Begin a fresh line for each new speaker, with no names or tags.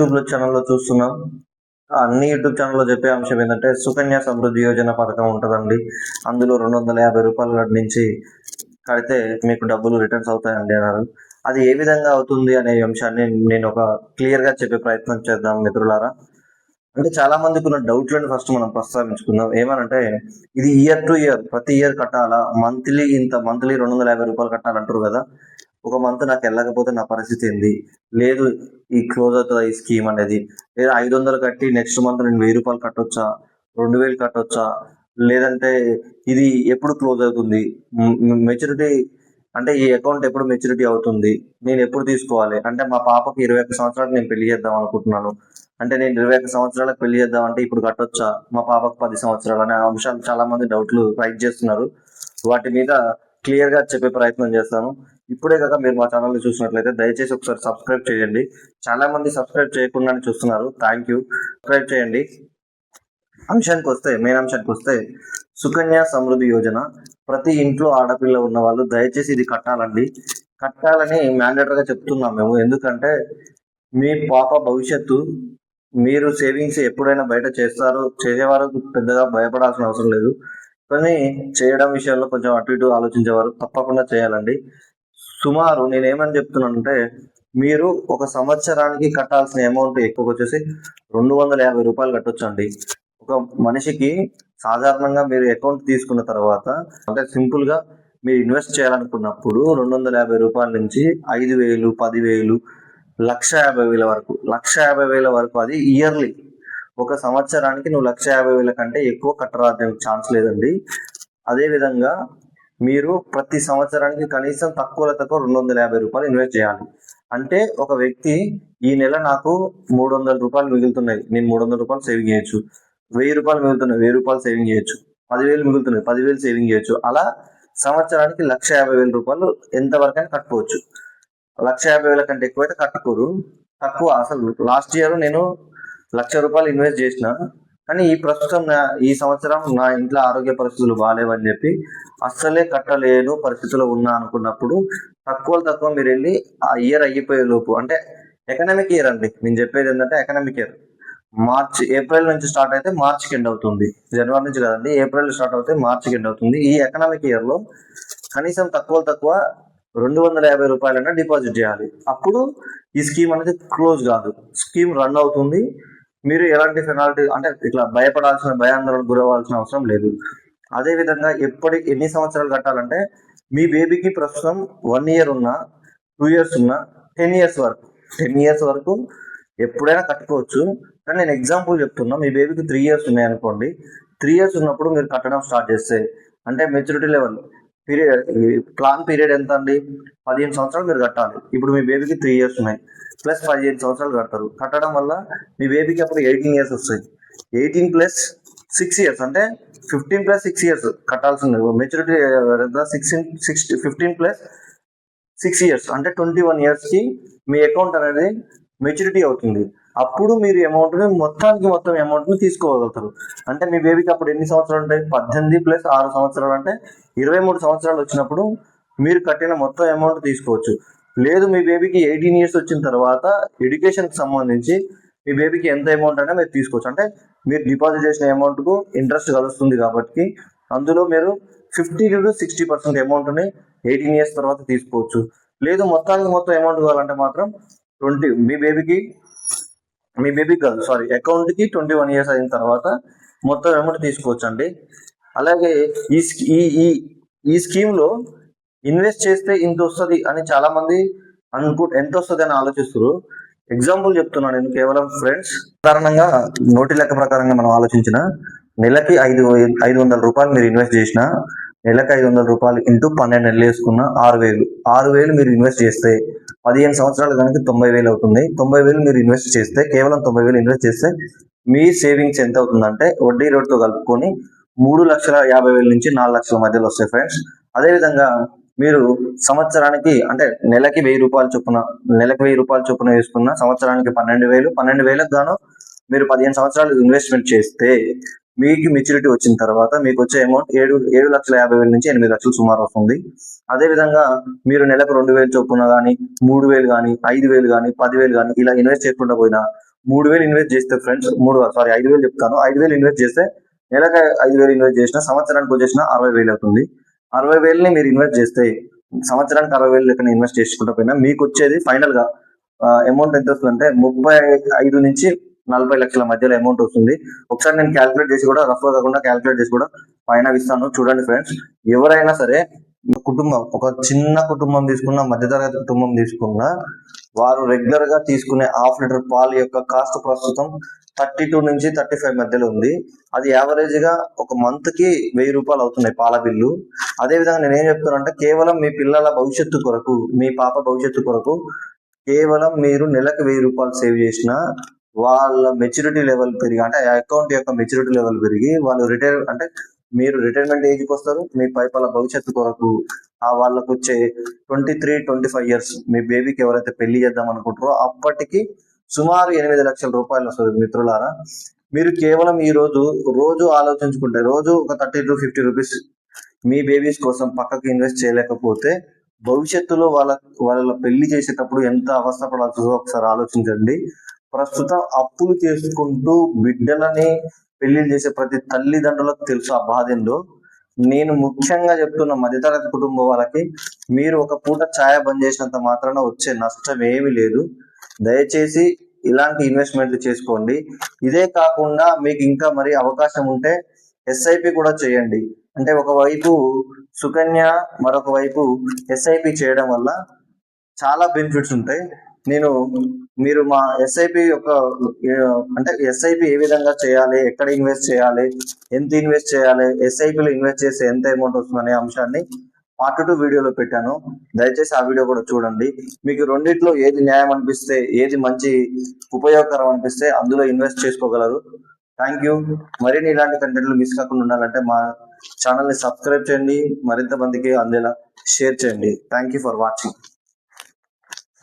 YouTube ఛానల్లో చూస్తున్నాం. అన్ని యూట్యూబ్ ఛానల్లో చెప్పే అంశం ఏంటంటే సుకన్య సమృద్ధి యోజన పథకం ఉంటుందండి. అందులో 250 రూపాయల నుంచి కడితే మీకు డబ్బులు రిటర్న్స్ అవుతాయండి అన్నారు. అది ఏ విధంగా అవుతుంది అనే అంశాన్ని నేను ఒక క్లియర్గా చెప్పే ప్రయత్నం చేద్దాం మిత్రులారా. అంటే చాలా మందికి ఉన్న డౌట్లను ఫస్ట్ మనం ప్రస్తావించుకుందాం. ఏమనంటే ఇది ఇయర్ టు ఇయర్ ప్రతి ఇయర్ కట్టాలా, మంత్లీ 250 రూపాయలు కట్టాలంటారు కదా. ఒక మంత్ నాకు వెళ్ళకపోతే నా పరిస్థితి ఏంది, లేదు ఈ క్లోజ్ అవుతుందా ఈ స్కీమ్ అనేది, లేదా 500 కట్టి నెక్స్ట్ మంత్ నేను 1000 రూపాయలు కట్టొచ్చా, 2000 కట్టొచ్చా, లేదంటే ఇది ఎప్పుడు క్లోజ్ అవుతుంది, మెచ్యూరిటీ అంటే ఈ అకౌంట్ ఎప్పుడు మెచ్యూరిటీ అవుతుంది, నేను ఎప్పుడు తీసుకోవాలి, అంటే మా పాపకి 21 సంవత్సరాలకు నేను పెళ్లి చేద్దాం అనుకుంటున్నాను, అంటే నేను 21 సంవత్సరాలకు పెళ్లి చేద్దాం అంటే ఇప్పుడు కట్టొచ్చా, మా పాపకు 10 సంవత్సరాలు అనే అంశాలు చాలా మంది డౌట్లు రైట్ చేస్తున్నారు. వాటి మీద క్లియర్ గా చెప్పే ప్రయత్నం చేస్తాను. ఇప్పుడే కాక మీరు మా ఛానల్ చూసినట్లయితే దయచేసి ఒకసారి సబ్స్క్రైబ్ చేయండి. చాలా మంది సబ్స్క్రైబ్ చేయకుండానే చూస్తున్నారు. Thank you. సబ్స్క్రైబ్ చేయండి. మెయిన్ అంశానికి వస్తే సుకన్య సమృద్ధి యోజన ప్రతి ఇంట్లో ఆడపిల్ల ఉన్న వాళ్ళు దయచేసి ఇది కట్టాలండి. కట్టాలని మ్యాండేటరీగా చెప్తున్నాం మేము. ఎందుకంటే మీ పాప భవిష్యత్తు, మీరు సేవింగ్స్ ఎప్పుడైనా బయట చేసేవారు పెద్దగా భయపడాల్సిన అవసరం లేదు. కానీ చేయడం విషయంలో కొంచెం అటు ఇటు ఆలోచించేవారు తప్పకుండా చేయాలండి. సుమారు నేనేమని చెప్తున్నానంటే, మీరు ఒక సంవత్సరానికి కట్టాల్సిన అమౌంట్ ఎక్కువ వచ్చేసి 250 రూపాయలు కట్టొచ్చు అండి. ఒక మనిషికి సాధారణంగా మీరు అకౌంట్ తీసుకున్న తర్వాత అంటే సింపుల్ గా మీరు ఇన్వెస్ట్ చేయాలనుకున్నప్పుడు 250 రూపాయల నుంచి 5,000, 10,000, 1,50,000 వరకు 1,50,000 వరకు అది ఇయర్లీ. ఒక సంవత్సరానికి నువ్వు 1,50,000 కంటే ఎక్కువ కట్టరానికి ఛాన్స్ లేదండి. అదేవిధంగా మీరు ప్రతి సంవత్సరానికి కనీసం తక్కువ 250 రూపాయలు ఇన్వెస్ట్ చేయాలి. అంటే ఒక వ్యక్తి ఈ నెల నాకు 300 రూపాయలు మిగులుతున్నాయి, నేను 300 రూపాయలు సేవింగ్ చేయొచ్చు. 1000 రూపాయలు మిగులుతున్నాయి, 1000 రూపాయలు సేవింగ్ చేయొచ్చు. 10,000 మిగులుతున్నాయి, 10,000 సేవింగ్ చేయొచ్చు. అలా సంవత్సరానికి 1,50,000 రూపాయలు ఎంతవరకైనా కట్టుకోవచ్చు. 1,50,000 కంటే ఎక్కువైతే కట్టుకోరు. తక్కువ అసలు లాస్ట్ ఇయర్ నేను 1,00,000 రూపాయలు ఇన్వెస్ట్ చేసిన, కానీ ఈ సంవత్సరం నా ఇంట్లో ఆరోగ్య పరిస్థితులు బాగాలేవని చెప్పి అస్సలే కట్టలేను పరిస్థితిలో ఉన్నా అనుకున్నప్పుడు తక్కువ మీరు వెళ్ళి ఆ ఇయర్ అయిపోయే లోపు, అంటే ఎకనామిక్ ఇయర్ అండి నేను చెప్పేది ఏంటంటే ఎకనామిక్ ఇయర్ ఏప్రిల్ నుంచి స్టార్ట్ అయితే మార్చికి ఎండ్ అవుతుంది. జనవరి నుంచి కదండి, ఏప్రిల్ స్టార్ట్ అవుతే మార్చికి ఎండ్ అవుతుంది. ఈ ఎకనామిక్ ఇయర్ లో కనీసం తక్కువ 250 రూపాయలైనా డిపాజిట్ చేయాలి. అప్పుడు ఈ స్కీమ్ అనేది క్లోజ్ కాదు, స్కీమ్ రన్ అవుతుంది. మీరు ఎలాంటి పెనాల్టీ అంటే ఇట్లా భయాందోళనకు గురవ్వాల్సిన అవసరం లేదు. అదే విధంగా ఎన్ని సంవత్సరాలు కట్టాలంటే, మీ బేబీకి ప్రస్తుతం 1 ఇయర్ ఉన్నా, 2 ఇయర్స్ ఉన్నా, 10 ఇయర్స్ వరకు ఎప్పుడైనా కట్టుకోవచ్చు. కానీ నేను ఎగ్జాంపుల్ చెప్తున్నా, మీ బేబీకి 3 ఇయర్స్ ఉన్నాయి అనుకోండి. 3 ఇయర్స్ ఉన్నప్పుడు మీరు కట్టడం స్టార్ట్ చేస్తే, అంటే మెచ్యూరిటీ లెవెల్ ప్లాన్ పీరియడ్ ఎంత అండి, 15 సంవత్సరాలు మీరు కట్టాలి. ఇప్పుడు మీ బేబీకి 3 ఇయర్స్ ఉన్నాయి, ప్లస్ 15 సంవత్సరాలు కడతారు. కట్టడం వల్ల మీ బేబీకి అప్పుడు 18 ఇయర్స్ వస్తాయి. 18 ప్లస్ 6 ఇయర్స్ అంటే 15 ప్లస్ 6 ఇయర్స్ కట్టాల్సింది. మెచ్యూరిటీ 15 ప్లస్ 6 ఇయర్స్ అంటే 21 ఇయర్స్ కి మీ అకౌంట్ అనేది మెచ్యూరిటీ అవుతుంది. అప్పుడు మీరు మొత్తం అమౌంట్ ని తీసుకోగలుగుతారు. అంటే మీ బేబీకి అప్పుడు ఎన్ని సంవత్సరాలు ఉంటాయి, 18 ప్లస్ 6 సంవత్సరాలు అంటే 23 సంవత్సరాలు వచ్చినప్పుడు మీరు కట్టిన మొత్తం అమౌంట్ తీసుకోవచ్చు. లేదు మీ బేబీకి 18 ఇయర్స్ వచ్చిన తర్వాత ఎడ్యుకేషన్కి సంబంధించి మీ బేబీకి ఎంత అమౌంట్ అయినా మీరు తీసుకోవచ్చు. అంటే మీరు డిపాజిట్ చేసిన అమౌంట్కు ఇంట్రెస్ట్ కలుస్తుంది కాబట్టి అందులో మీరు 50 to 60% అమౌంట్ని 18 ఇయర్స్ తర్వాత తీసుకోవచ్చు. లేదు మొత్తం అమౌంట్ కావాలంటే మాత్రం మీ బేబీ కాదు అకౌంట్కి 21 ఇయర్స్ అయిన తర్వాత మొత్తం అమౌంట్ తీసుకోవచ్చు అండి. అలాగే ఈ స్కీమ్లో ఇన్వెస్ట్ చేస్తే ఇంత వస్తుంది అని చాలా మంది ఎంత వస్తుంది అని ఆలోచిస్తారు. ఎగ్జాంపుల్ చెప్తున్నాను నేను కేవలం ఫ్రెండ్స్. సాధారణంగా నోటి లెక్క ప్రకారంగా మనం ఆలోచించిన నెలకి 500 రూపాయలు మీరు ఇన్వెస్ట్ చేసిన, నెలకి 500 రూపాయలు ఇంటూ 12 నెలలు వేసుకున్న 6,000 మీరు ఇన్వెస్ట్ చేస్తే 15 సంవత్సరాలు కనుక 90,000 అవుతుంది. 90,000 మీరు ఇన్వెస్ట్ చేస్తే, కేవలం 90,000 ఇన్వెస్ట్ చేస్తే మీ సేవింగ్స్ ఎంత అవుతుందంటే వడ్డీ రేటుతో కలుపుకొని 3,50,000 నుంచి 4 లక్షల మధ్యలో వస్తాయి ఫ్రెండ్స్. అదేవిధంగా మీరు సంవత్సరానికి అంటే నెలకి 1,000 రూపాయలు చొప్పున వేసుకున్న సంవత్సరానికి 12,000 గాను మీరు 15 సంవత్సరాలు ఇన్వెస్ట్మెంట్ చేస్తే మీకు మెచ్యూరిటీ వచ్చిన తర్వాత మీకు వచ్చే అమౌంట్ 7,50,000 నుంచి 8 లక్షలు సుమారు వస్తుంది. అదేవిధంగా మీరు నెలకు 2,000 చొప్పున కానీ, 3,000 కానీ, 5,000 కానీ, 10,000 కానీ ఇలా ఇన్వెస్ట్ చేసుకుంటూ పోయినా 3,000 ఇన్వెస్ట్ చేస్తే ఫ్రెండ్స్ 5,000 చెప్తాను. 5,000 ఇన్వెస్ట్ చేస్తే నెలకు 5,000 ఇన్వెస్ట్ చేసిన సంవత్సరానికి వచ్చేసిన 60,000 అవుతుంది. 60,000ని మీరు ఇన్వెస్ట్ చేస్తే సంవత్సరానికి 60,000 లెక్కన ఇన్వెస్ట్ చేసుకుంటా పోయినా మీకు వచ్చేది ఫైనల్ గా అమౌంట్ ఎంత వస్తుందంటే 35 నుంచి 40 లక్షల మధ్యలో అమౌంట్ వస్తుంది. ఒకసారి నేను క్యాల్కులేట్ చేసి కూడా రఫ్ గా కాకుండా క్యాల్కులేట్ చేసి కూడా పైన ఇస్తాను చూడండి ఫ్రెండ్స్. ఎవరైనా సరే కుటుంబం, ఒక చిన్న కుటుంబం తీసుకున్న, మధ్యతరగతి కుటుంబం తీసుకున్న, వారు రెగ్యులర్ గా తీసుకునే హాఫ్ లీటర్ పాలు యొక్క కాస్ట్ ప్రస్తుతం 32 నుంచి 35 మధ్యలో ఉంది. అది యావరేజ్ గా ఒక మంత్ కి 1,000 రూపాయలు అవుతున్నాయి పాల బిల్లు. అదే విధంగా నేనేం చెప్తానంటే కేవలం మీ పిల్లల భవిష్యత్తు కొరకు, మీ పాప భవిష్యత్తు కొరకు కేవలం మీరు నెలకు 1,000 రూపాయలు సేవ్ చేసిన వాళ్ళ మెచ్యూరిటీ లెవెల్ పెరిగి, అంటే అకౌంట్ యొక్క మెచ్యూరిటీ లెవెల్ పెరిగి వాళ్ళు మీరు రిటైర్మెంట్ ఏజ్కి వస్తారు. మీ పైపల భవిష్యత్తు కొరకు వాళ్ళకు వచ్చే 23-25 ఇయర్స్ మీ బేబీకి ఎవరైతే పెళ్లి చేద్దాం అనుకుంటారో అప్పటికి సుమారు 8 లక్షల రూపాయలు వస్తుంది. మిత్రులారా, మీరు కేవలం ఈ రోజు ఆలోచించుకుంటే రోజు ఒక 30 to 50 రూపీస్ మీ బేబీస్ కోసం పక్కకి ఇన్వెస్ట్ చేయలేకపోతే భవిష్యత్తులో వాళ్ళ పెళ్లి చేసేటప్పుడు ఎంత అవస్థపడాల్సిందో ఒకసారి ఆలోచించండి. ప్రస్తుతం అప్పులు చేసుకుంటూ బిడ్డలని పెళ్లి చేసే ప్రతి తల్లిదండ్రులకు తెలుసు ఆ బాధ ఏందో. నేను ముఖ్యంగా చెప్తున్న మధ్యతరగతి కుటుంబం వాళ్ళకి, మీరు ఒక పూట ఛాయ బంద్ చేసినంత మాత్రాన వచ్చే నష్టం ఏమీ లేదు. దయచేసి ఇలాంటి ఇన్వెస్ట్మెంట్లు చేసుకోండి. ఇదే కాకుండా మీకు ఇంకా మరి అవకాశం ఉంటే ఎస్ఐపి కూడా చేయండి. అంటే ఒకవైపు సుకన్య, మరొక వైపు ఎస్ఐపి చేయడం వల్ల చాలా బెనిఫిట్స్ ఉంటాయి. మీరు మా ఎస్ఐపి యొక్క ఎస్ఐపి ఏ విధంగా చేయాలి, ఎక్కడ ఇన్వెస్ట్ చేయాలి, ఎంత ఇన్వెస్ట్ చేయాలి, ఎస్ఐపిలో ఇన్వెస్ట్ చేస్తే ఎంత అమౌంట్ వస్తుంది అనే అంశాన్ని పార్ట్ 2 వీడియోలో పెట్టాను. దయచేసి ఆ వీడియో కూడా చూడండి. మీకు రెండిట్లో ఏది న్యాయం అనిపిస్తే, ఏది మంచి ఉపయోగకరం అనిపిస్తే అందులో ఇన్వెస్ట్ చేసుకోగలరు. Thank you. మరిన్ని ఇలాంటి కంటెంట్లు మిస్ కాకుండా ఉండాలంటే మా ఛానల్ని సబ్స్క్రైబ్ చేయండి, మరింత మందికి అందేలా షేర్ చేయండి. Thank you for watching.